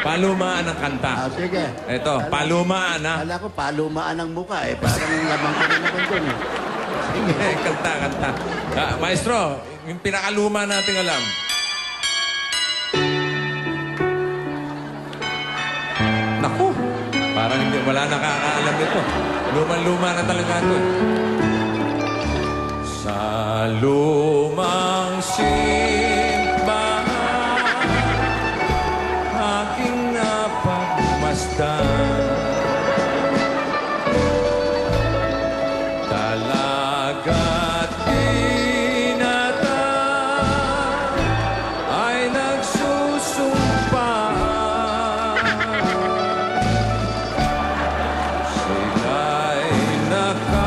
Palumaan ang kanta. Sige. Ito, palumaan ha. Kala ko palumaan ang mukha eh. Parang lamang ko na naman doon eh. Sige. Kanta, kanta. Maestro, yung pinakaluma nating alam. Naku, parang hindi, wala nakakaalam ito. Luma-luma na talaga ito. Sa lumang simbahan, aking napagmasdan. Dalaga't binata ay nagsusumpaan. Sila'y nakaluhod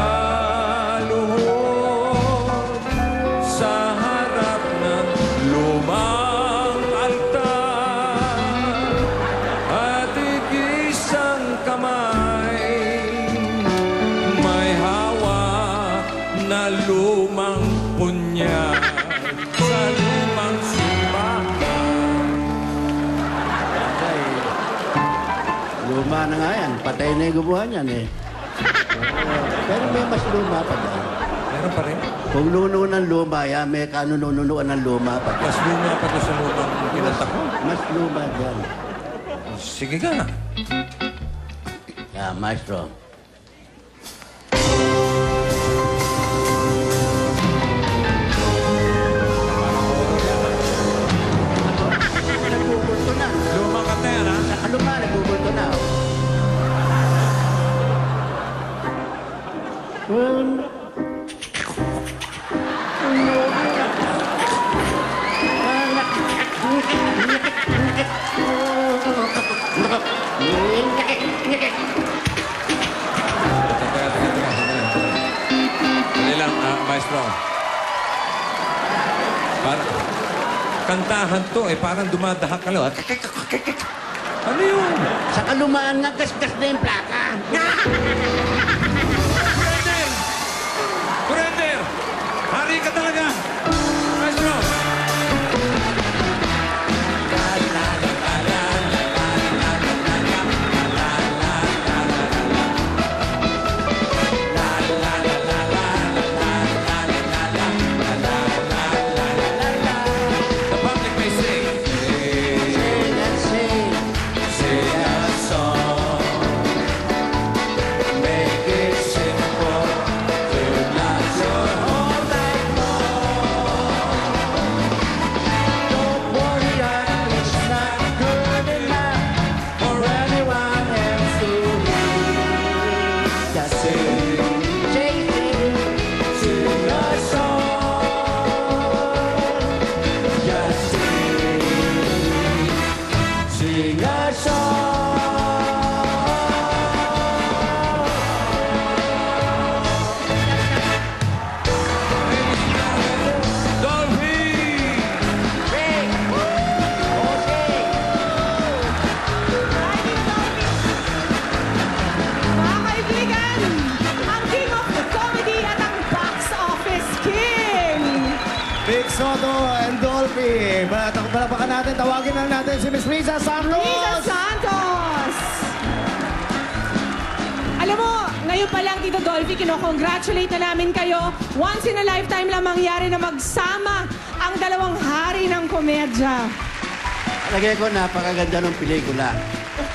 sa harap ng lumang altar at igisang kamay may hawak na lumang punya sa lumang simbahan. Ay, luma na nga yan. Patay na yung gubuhan yan eh. Pero may mas luma pa dyan. Meron pa rin. Kung nuno ng luma yan, may kanununuan ng luma pa dyan. Mas luma pa to sa lumang kinanta ko. Mas luma dyan. Sige ka. Yeah, maestro. Nagbubulto na. Lumang kanta yan, ha? Nakaluma, nagbubulto na. Teka. Dali lang, maestro. Kantahan to eh, parang dumadahak ka lang. Ano yun? Sa kalumaan nga, gasgas na yung plaka. Surrender! Surrender! Hari ka talaga! Maestro! The public may sing. Sing and sing. Sing a song. Make it simple. To last your whole life long. Don't worry, it's not good enough for anyone else to hear. Just sing, Sing, sing. sing a song. Just sing a song. Dolphy! Mga kaibigan, ang King of the Comedy at ang Box Office King. Big Soto and Dolphy. Palapakan natin, tawagin lang natin si Miss Risa Santos. Lisa Santos! Alam mo, ngayon pa lang, Tito Dolphy, kinocongratulate na namin kayo. Once in a lifetime lang mangyari na magsama ang dalawang hari ng komedya. Lagay ko, napakaganda ng pelikula.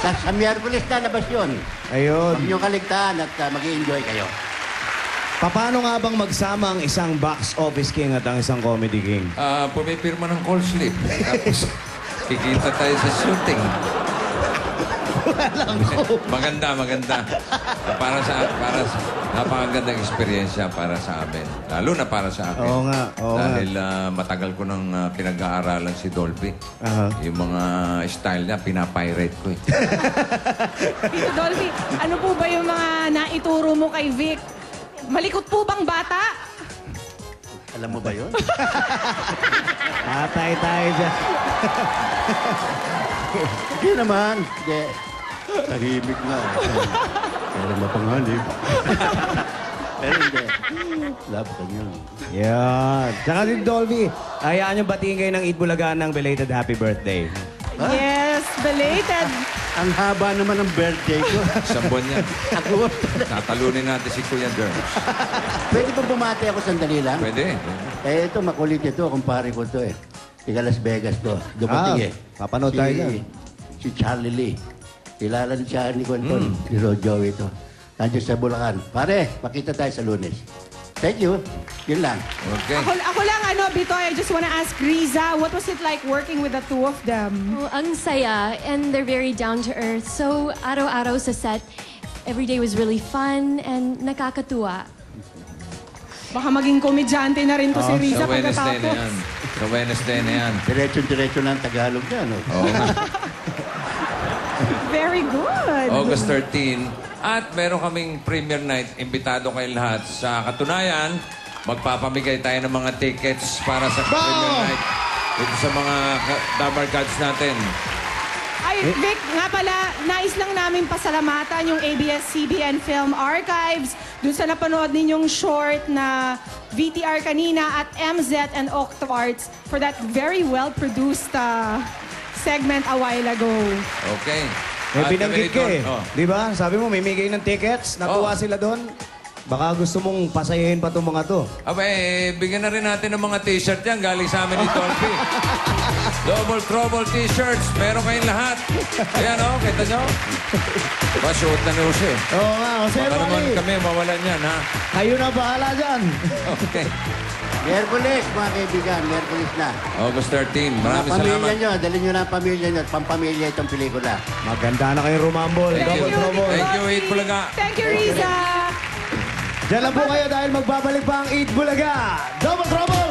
Sa Miyerkules na labas yun. Ayun. Huwag niyong kaligtaan at mag-i-enjoy kayo. Paano nga bang magsama ang isang box office king at ang isang comedy king? Pumipirma ng call slip. Tapos, kikita tayo sa shooting. Maganda. Napakagandang eksperyensya para sa amin. Lalo na para sa akin. Oo nga. Dahil matagal ko nang pinag-aaralan si Dolphy. Aha. Yung mga style niya, pinapirate ko eh. Tito Dolphy, ano po ba yung mga naituro mo kay Vic? Malikot po bang bata? Alam mo ba yun? Patay tayo dyan. Hindi naman. Hindi. Tahimik nga. Pero mapanganib. Pero hindi. Love ka niyan. Yan. Tsaka si Dolphy, hayaan nyo batiin kayo ng Eat Bulaga ng belated happy birthday. Yes! belated. Ang haba naman ng birthday ko. Isang buwan yan. Ako, Tatalunin natin si Kuya Germs. pwede ba bumati ako sandali lang? Pwede. Eh, ito, makulit ito. Kumpare ko to eh. Tiga Las Vegas to. Dumating papanood tayo dyan. Si Charlie Lee. Kilala ni siya ni Quinton. Si Joey ito. Nandiyan sa Bulacan. Pare, makita tayo sa Lunes. Thank you. Yun lang. Okay. Ako lang, Bitoy, I just wanna ask Riza, what was it like working with the two of them? Oh, ang saya, and they're very down to earth. So, araw-araw sa set, every day was really fun and nakakatuwa. Baka maging komedyante na rin to si Riza Sa Wednesday na pagkatapos. yan. Sa Wednesday na yan. Diretso-diretso na ang Tagalog yan. No? Oo nga. Very good. August 13. At meron kaming premiere night. Imbitado kayo lahat. Sa katunayan, magpapamigay tayo ng mga tickets para sa premiere night. Dito sa mga Damar Gods natin. Ay, Vic, nga pala, nais lang namin pasalamatan yung ABS-CBN Film Archives dun sa napanood ninyong short na VTR kanina at MZ and Octoarts for that very well-produced segment a while ago. Okay. May At binanggit kami ka rito- eh. Oh. Di ba? Sabi mo, may migay ng tickets. Natuwa Oh. sila doon. Baka gusto mong pasayahin pa itong mga to. Aba bigyan na rin natin ng mga t-shirt yan. Galing sa amin ni Dolphy. Double Trouble t-shirts. Meron kayong lahat. Ayan o, kita nyo? Suot na ni Jose. Oo nga, Jose Baka naman Mali. kami mawalan yan, ha? Kayo na bahala dyan. Okay. Miyerkules, mga kaibigan. Miyerkules na. August 13. Mga Maraming pamilya salamat. nyo, dalhin nyo na ang pamilya nyo at pampamilya itong pelikula. Maganda na kayong rumambol. Thank Double you. trouble. Thank you, Eat Bulaga. Thank you, Riza. Diyan lang po kayo dahil magbabalik pa ang Eat Bulaga. Double trouble!